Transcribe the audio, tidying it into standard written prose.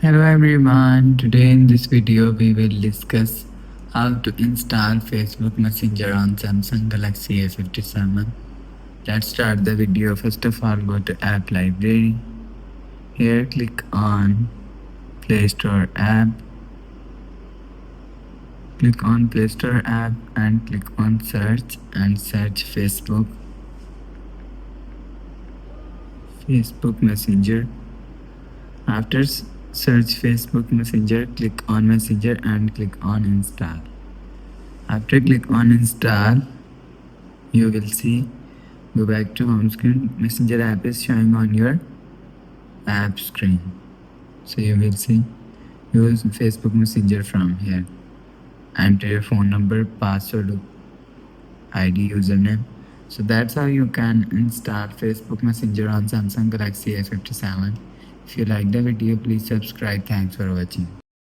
Hello everyone, today in this video we will discuss how to install Facebook Messenger on Samsung Galaxy A57. Let's start the video. First of all, go to App Library. Here click on Play Store app. Click on Play Store app and click on search and search Facebook Messenger. After search Facebook Messenger, click on Messenger and click on install. After click on install, you will see go back to home screen. Messenger app is showing on your app screen. So you will see use Facebook Messenger from here. Enter your phone number, password, ID, username. So that's how you can install Facebook Messenger on Samsung Galaxy A57. If you like the video, please subscribe. Thanks for watching.